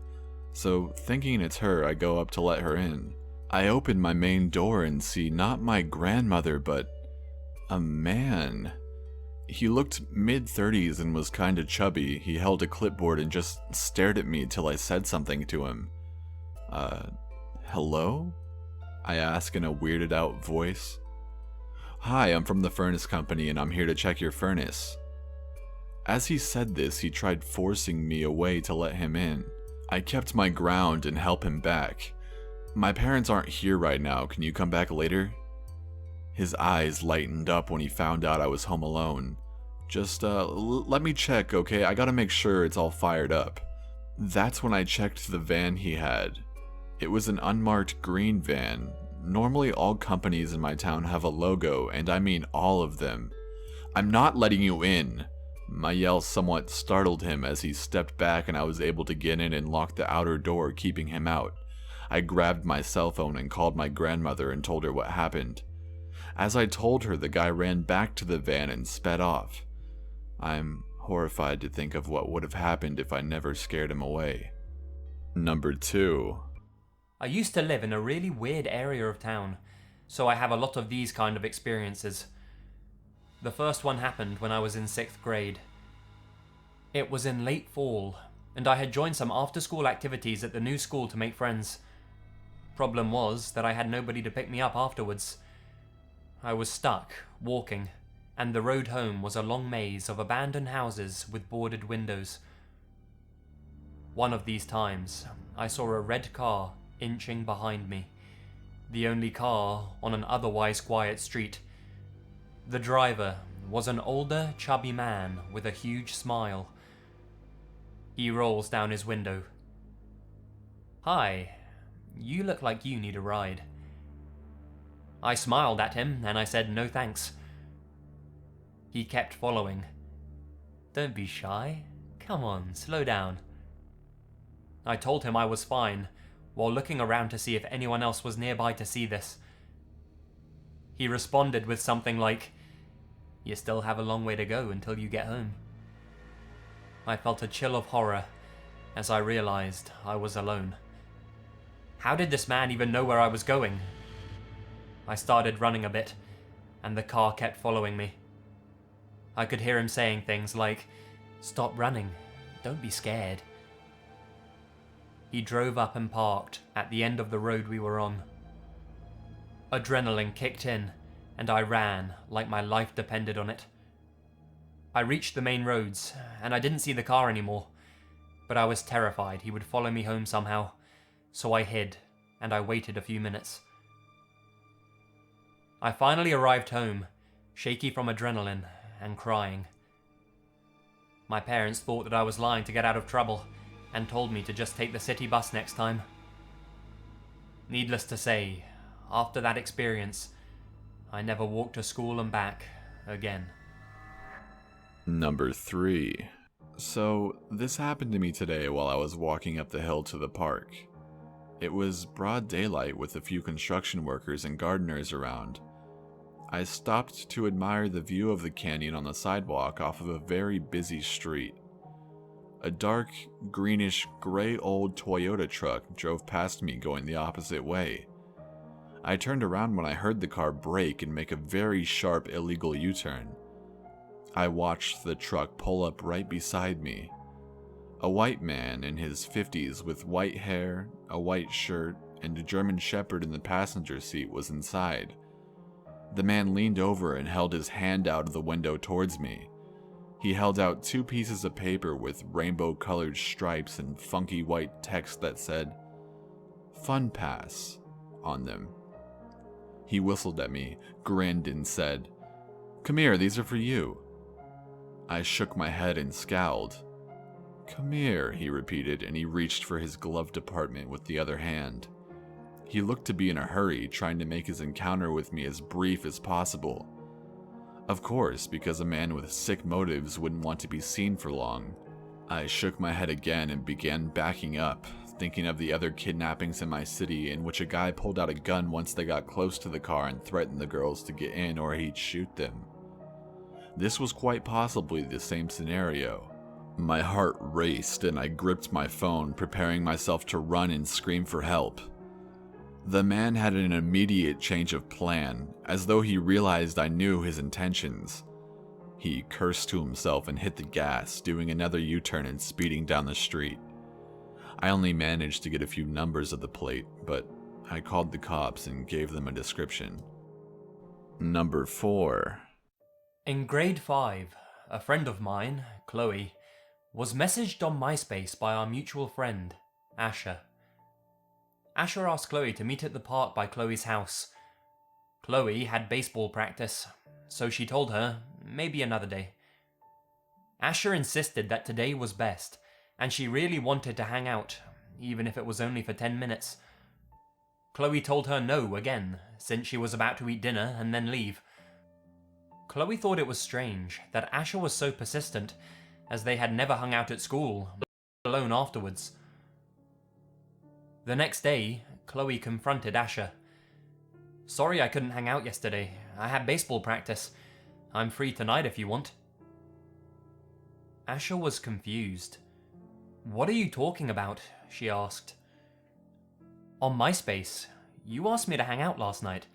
So, thinking it's her, I go up to let her in. I open my main door and see not my grandmother, but a man. He looked mid-30s and was kinda chubby. He held a clipboard and just stared at me till I said something to him. Hello? I ask in a weirded out voice. Hi, I'm from the furnace company and I'm here to check your furnace. As he said this, he tried forcing me away to let him in. I kept my ground and helped him back. My parents aren't here right now, can you come back later? His eyes lightened up when he found out I was home alone. Just, let me check, okay? I gotta make sure it's all fired up. That's when I checked the van he had. It was an unmarked green van. Normally all companies in my town have a logo, and I mean all of them. I'm not letting you in. My yell somewhat startled him as he stepped back and I was able to get in and lock the outer door, keeping him out. I grabbed my cell phone and called my grandmother and told her what happened. As I told her, the guy ran back to the van and sped off. I'm horrified to think of what would have happened if I never scared him away. Number 2. I used to live in a really weird area of town, so I have a lot of these kind of experiences. The first one happened when I was in 6th grade. It was in late fall, and I had joined some after-school activities at the new school to make friends. Problem was that I had nobody to pick me up afterwards. I was stuck, walking, and the road home was a long maze of abandoned houses with boarded windows. One of these times, I saw a red car inching behind me, the only car on an otherwise quiet street. The driver was an older, chubby man with a huge smile. He rolls down his window. "Hi, you look like you need a ride." I smiled at him and I said no thanks. He kept following. "Don't be shy. Come on, slow down." I told him I was fine, while looking around to see if anyone else was nearby to see this. He responded with something like, "You still have a long way to go until you get home." I felt a chill of horror as I realized I was alone. How did this man even know where I was going? I started running a bit, and the car kept following me. I could hear him saying things like, "Stop running, don't be scared." He drove up and parked at the end of the road we were on. Adrenaline kicked in, and I ran like my life depended on it. I reached the main roads, and I didn't see the car anymore, but I was terrified he would follow me home somehow, so I hid, and I waited a few minutes. I finally arrived home, shaky from adrenaline and crying. My parents thought that I was lying to get out of trouble, and told me to just take the city bus next time. Needless to say, after that experience, I never walked to school and back again. Number 3. So, this happened to me today while I was walking up the hill to the park. It was broad daylight with a few construction workers and gardeners around. I stopped to admire the view of the canyon on the sidewalk off of a very busy street. A dark, greenish, gray old Toyota truck drove past me going the opposite way. I turned around when I heard the car brake and make a very sharp illegal U-turn. I watched the truck pull up right beside me. A white man in his 50s with white hair, a white shirt, and a German Shepherd in the passenger seat was inside. The man leaned over and held his hand out of the window towards me. He held out 2 pieces of paper with rainbow-colored stripes and funky white text that said, "Fun Pass," on them. He whistled at me, grinned, and said, "Come here, these are for you." I shook my head and scowled. "Come here," he repeated, and he reached for his glove compartment with the other hand. He looked to be in a hurry, trying to make his encounter with me as brief as possible. Of course, because a man with sick motives wouldn't want to be seen for long. I shook my head again and began backing up, thinking of the other kidnappings in my city in which a guy pulled out a gun once they got close to the car and threatened the girls to get in or he'd shoot them. This was quite possibly the same scenario. My heart raced and I gripped my phone, preparing myself to run and scream for help. The man had an immediate change of plan, as though he realized I knew his intentions. He cursed to himself and hit the gas, doing another U-turn and speeding down the street. I only managed to get a few numbers of the plate, but I called the cops and gave them a description. Number 4. In grade 5, a friend of mine, Chloe, was messaged on MySpace by our mutual friend, Asher. Asher asked Chloe to meet at the park by Chloe's house. Chloe had baseball practice, so she told her maybe another day. Asher insisted that today was best, and she really wanted to hang out, even if it was only for 10 minutes. Chloe told her no again, since she was about to eat dinner and then leave. Chloe thought it was strange that Asher was so persistent, as they had never hung out at school, let alone afterwards. The next day, Chloe confronted Asher. "Sorry I couldn't hang out yesterday. I had baseball practice. I'm free tonight if you want." Asher was confused. "What are you talking about?" she asked. "On MySpace, you asked me to hang out last night."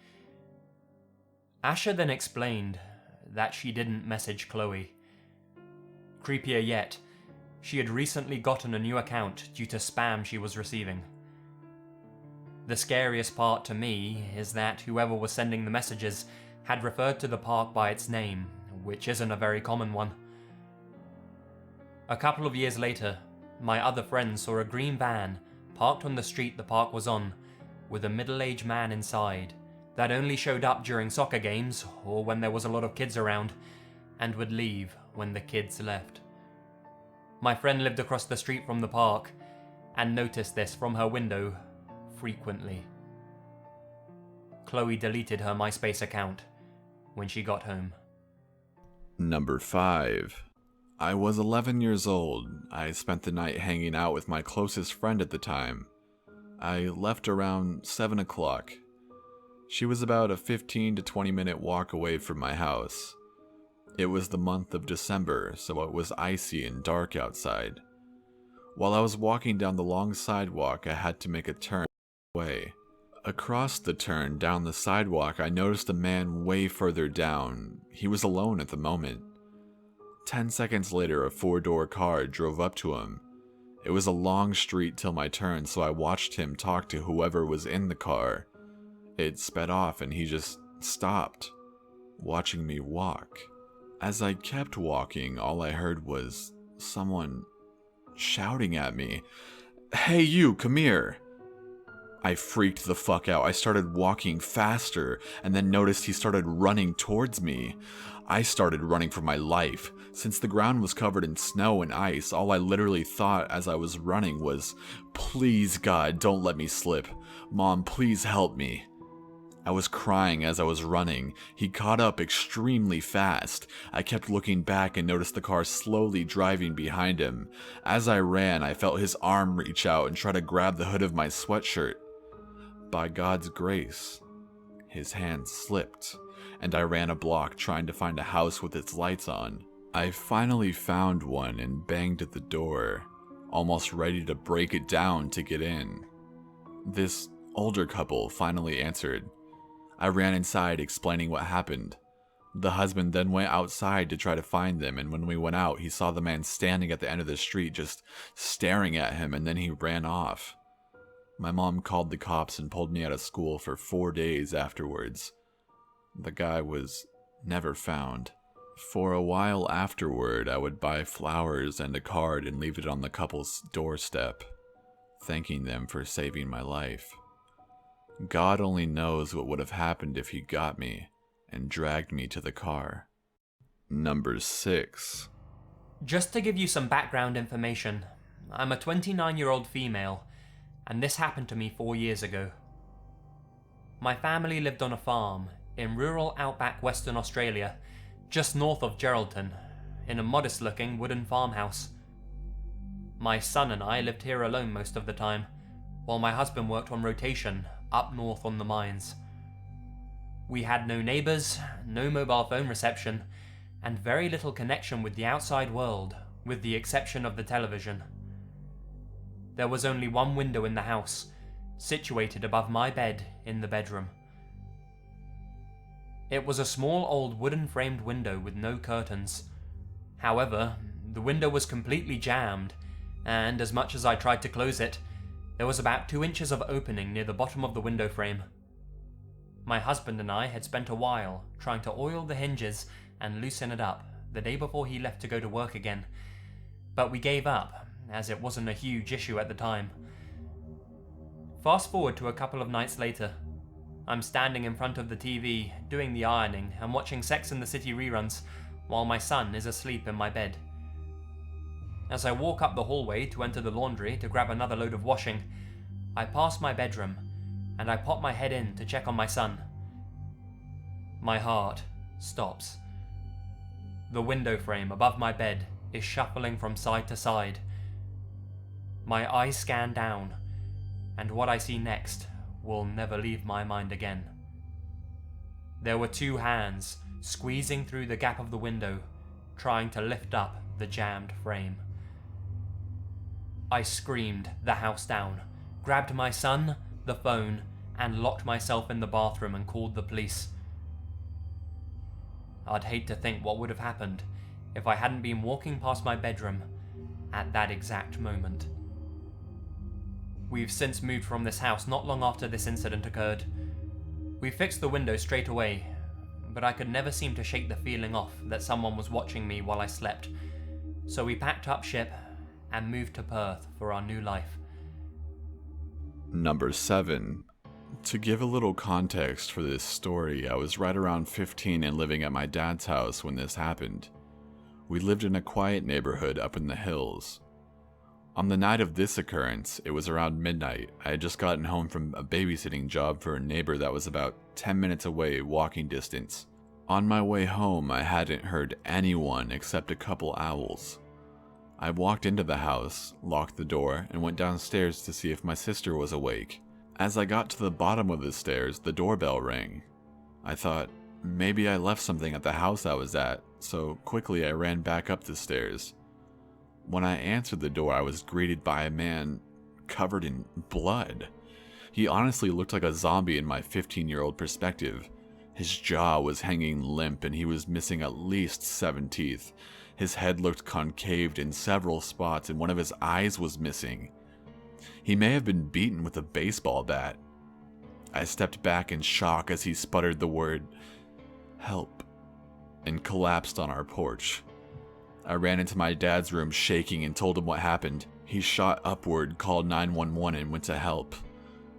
Asher then explained that she didn't message Chloe. Creepier yet, she had recently gotten a new account due to spam she was receiving. The scariest part to me is that whoever was sending the messages had referred to the park by its name, which isn't a very common one. A couple of years later, my other friends saw a green van parked on the street the park was on, with a middle-aged man inside that only showed up during soccer games or when there was a lot of kids around, and would leave when the kids left. My friend lived across the street from the park and noticed this from her window frequently. Chloe deleted her MySpace account when she got home. Number 5. I was 11 years old. I spent the night hanging out with my closest friend at the time. I left around 7 o'clock. She was about a 15 to 20 minute walk away from my house. It was the month of December, so it was icy and dark outside. While I was walking down the long sidewalk, I had to make a turn away. Across the turn down the sidewalk, I noticed a man way further down. He was alone at the moment. 10 seconds later, a 4-door car drove up to him. It was a long street till my turn, so I watched him talk to whoever was in the car. It sped off and he just stopped, watching me walk. As I kept walking, all I heard was someone shouting at me, "Hey you, come here!" I freaked the fuck out. I started walking faster and then noticed he started running towards me. I started running for my life. Since the ground was covered in snow and ice, all I literally thought as I was running was, "Please God, don't let me slip. Mom, please help me." I was crying as I was running. He caught up extremely fast. I kept looking back and noticed the car slowly driving behind him. As I ran, I felt his arm reach out and try to grab the hood of my sweatshirt. By God's grace, his hand slipped, and I ran a block trying to find a house with its lights on. I finally found one and banged at the door, almost ready to break it down to get in. This older couple finally answered. I ran inside explaining what happened. The husband then went outside to try to find them, and when we went out, he saw the man standing at the end of the street just staring at him, and then he ran off. My mom called the cops and pulled me out of school for 4 days afterwards. The guy was never found. For a while afterward, I would buy flowers and a card and leave it on the couple's doorstep, thanking them for saving my life. God only knows what would have happened if he got me and dragged me to the car. Number 6. Just to give you some background information, I'm a 29-year-old female, and this happened to me 4 years ago. My family lived on a farm in rural outback Western Australia, just north of Geraldton, in a modest-looking wooden farmhouse. My son and I lived here alone most of the time, while my husband worked on rotation up north on the mines. We had no neighbours, no mobile phone reception, and very little connection with the outside world, with the exception of the television. There was only one window in the house, situated above my bed in the bedroom. It was a small old wooden framed window with no curtains. However, the window was completely jammed, and as much as I tried to close it, there was about 2 inches of opening near the bottom of the window frame. My husband and I had spent a while trying to oil the hinges and loosen it up the day before he left to go to work again, but we gave up, as it wasn't a huge issue at the time. Fast forward to a couple of nights later. I'm standing in front of the TV, doing the ironing and watching Sex and the City reruns, while my son is asleep in my bed. As I walk up the hallway to enter the laundry to grab another load of washing, I pass my bedroom, and I pop my head in to check on my son. My heart stops. The window frame above my bed is shuffling from side to side. My eyes scan down, and what I see next will never leave my mind again. There were 2 hands squeezing through the gap of the window, trying to lift up the jammed frame. I screamed the house down, grabbed my son, the phone, and locked myself in the bathroom and called the police. I'd hate to think what would have happened if I hadn't been walking past my bedroom at that exact moment. We've since moved from this house not long after this incident occurred. We fixed the window straight away, but I could never seem to shake the feeling off that someone was watching me while I slept, so we packed up ship and moved to Perth for our new life. Number 7. To give a little context for this story, I was right around 15 and living at my dad's house when this happened. We lived in a quiet neighborhood up in the hills. On the night of this occurrence, it was around midnight. I had just gotten home from a babysitting job for a neighbor that was about 10 minutes away walking distance. On my way home, I hadn't heard anyone except a couple owls. I walked into the house, locked the door, and went downstairs to see if my sister was awake. As I got to the bottom of the stairs, the doorbell rang. I thought, maybe I left something at the house I was at, so quickly I ran back up the stairs. When I answered the door, I was greeted by a man covered in blood. He honestly looked like a zombie in my 15-year-old perspective. His jaw was hanging limp and he was missing at least 7 teeth. His head looked concaved in several spots and one of his eyes was missing. He may have been beaten with a baseball bat. I stepped back in shock as he sputtered the word, "Help," and collapsed on our porch. I ran into my dad's room shaking and told him what happened. He shot upward, called 911 and went to help.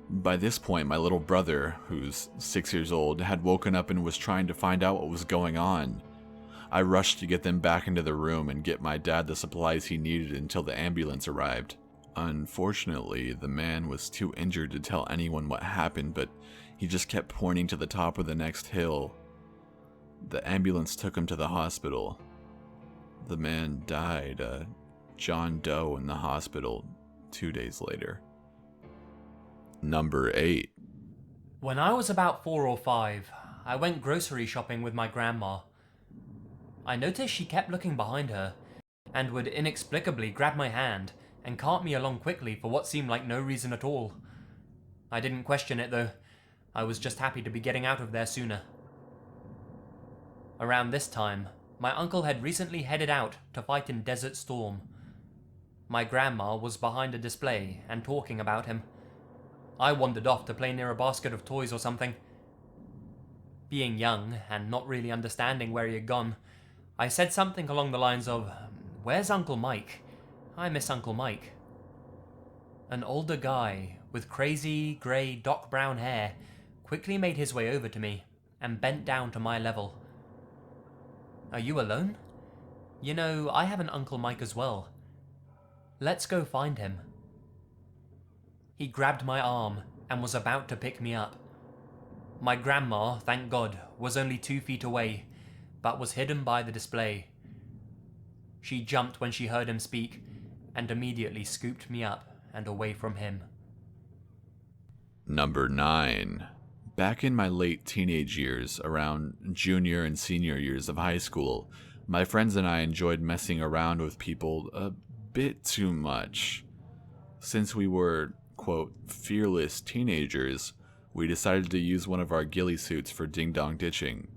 By this point, my little brother, who's 6 years old, had woken up and was trying to find out what was going on. I rushed to get them back into the room and get my dad the supplies he needed until the ambulance arrived. Unfortunately, the man was too injured to tell anyone what happened, but he just kept pointing to the top of the next hill. The ambulance took him to the hospital. The man died, John Doe, in the hospital 2 days later. Number 8. When I was about 4 or 5, I went grocery shopping with my grandma. I noticed she kept looking behind her, and would inexplicably grab my hand and cart me along quickly for what seemed like no reason at all. I didn't question it though. I was just happy to be getting out of there sooner. Around this time, my uncle had recently headed out to fight in Desert Storm. My grandma was behind a display and talking about him. I wandered off to play near a basket of toys or something. Being young and not really understanding where he had gone, I said something along the lines of, "Where's Uncle Mike? I miss Uncle Mike." An older guy with crazy, grey, dark brown hair quickly made his way over to me and bent down to my level. "Are you alone? You know, I have an Uncle Mike as well. Let's go find him." He grabbed my arm and was about to pick me up. My grandma, thank God, was only 2 feet away, but was hidden by the display. She jumped when she heard him speak, and immediately scooped me up and away from him. Number 9. Back in my late teenage years, around junior and senior years of high school, my friends and I enjoyed messing around with people a bit too much. Since we were, quote, fearless teenagers, we decided to use one of our ghillie suits for ding-dong ditching.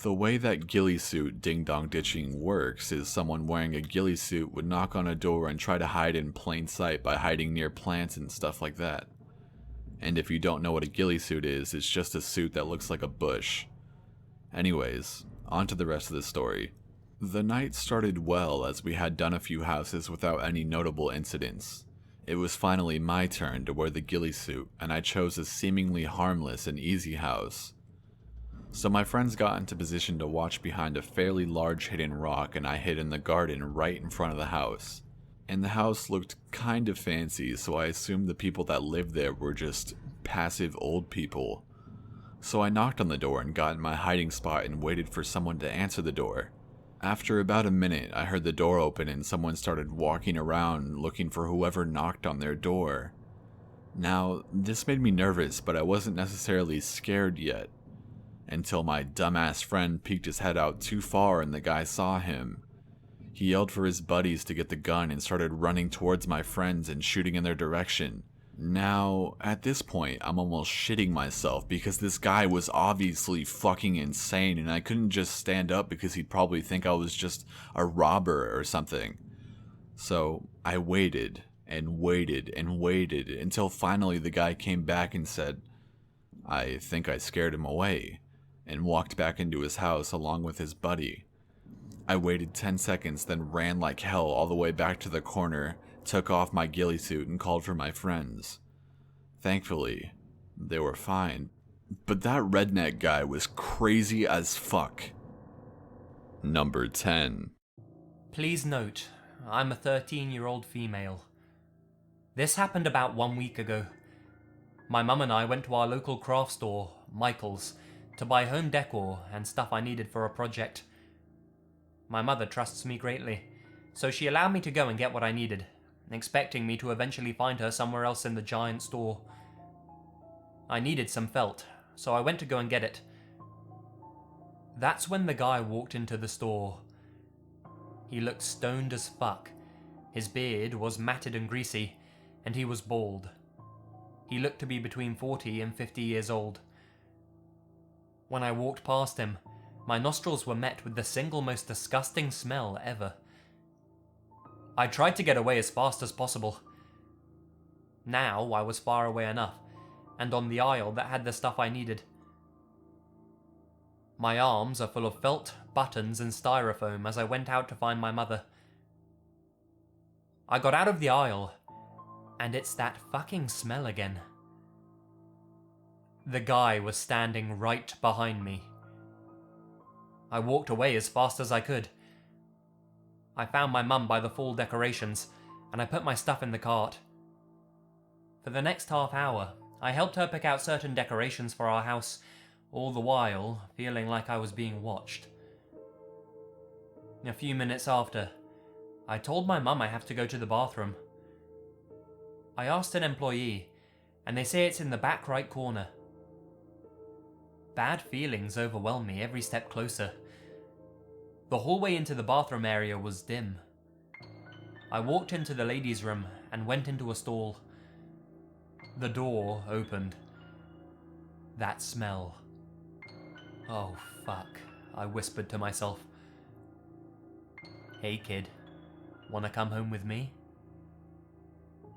The way that ghillie suit ding-dong ditching works is someone wearing a ghillie suit would knock on a door and try to hide in plain sight by hiding near plants and stuff like that. And if you don't know what a ghillie suit is, it's just a suit that looks like a bush. Anyways, on to the rest of the story. The night started well as we had done a few houses without any notable incidents. It was finally my turn to wear the ghillie suit, and I chose a seemingly harmless and easy house. So my friends got into position to watch behind a fairly large hidden rock, and I hid in the garden right in front of the house. And the house looked kind of fancy, so I assumed the people that lived there were just passive old people. So I knocked on the door and got in my hiding spot and waited for someone to answer the door. After about a minute, I heard the door open and someone started walking around looking for whoever knocked on their door. Now, this made me nervous, but I wasn't necessarily scared yet. Until my dumbass friend peeked his head out too far and the guy saw him. He yelled for his buddies to get the gun and started running towards my friends and shooting in their direction. Now, at this point, I'm almost shitting myself because this guy was obviously fucking insane and I couldn't just stand up because he'd probably think I was just a robber or something. So, I waited and waited and waited until finally the guy came back and said, "I think I scared him away," and walked back into his house along with his buddy. I waited 10 seconds, then ran like hell all the way back to the corner, took off my ghillie suit, and called for my friends. Thankfully, they were fine, but that redneck guy was crazy as fuck. Number 10. Please note, I'm a 13-year-old female. This happened about 1 week ago. My mum and I went to our local craft store, Michael's, to buy home decor and stuff I needed for a project. My mother trusts me greatly, so she allowed me to go and get what I needed, expecting me to eventually find her somewhere else in the giant store. I needed some felt, so I went to go and get it. That's when the guy walked into the store. He looked stoned as fuck. His beard was matted and greasy, and he was bald. He looked to be between 40 and 50 years old. When I walked past him, my nostrils were met with the single most disgusting smell ever. I tried to get away as fast as possible. Now I was far away enough, and on the aisle that had the stuff I needed. My arms are full of felt, buttons, and styrofoam as I went out to find my mother. I got out of the aisle, and it's that fucking smell again. The guy was standing right behind me. I walked away as fast as I could. I found my mum by the fall decorations, and I put my stuff in the cart. For the next half hour, I helped her pick out certain decorations for our house, all the while feeling like I was being watched. A few minutes after, I told my mum I have to go to the bathroom. I asked an employee, and they say it's in the back right corner. Bad feelings overwhelmed me every step closer. The hallway into the bathroom area was dim. I walked into the ladies' room and went into a stall. The door opened. That smell. Oh fuck, I whispered to myself. Hey kid, wanna come home with me?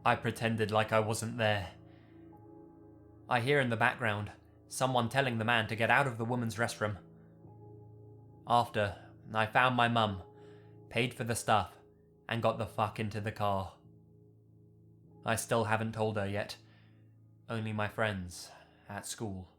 I pretended like I wasn't there. I hear in the background someone telling the man to get out of the woman's restroom. After, I found my mum, paid for the stuff, and got the fuck into the car. I still haven't told her yet. Only my friends at school.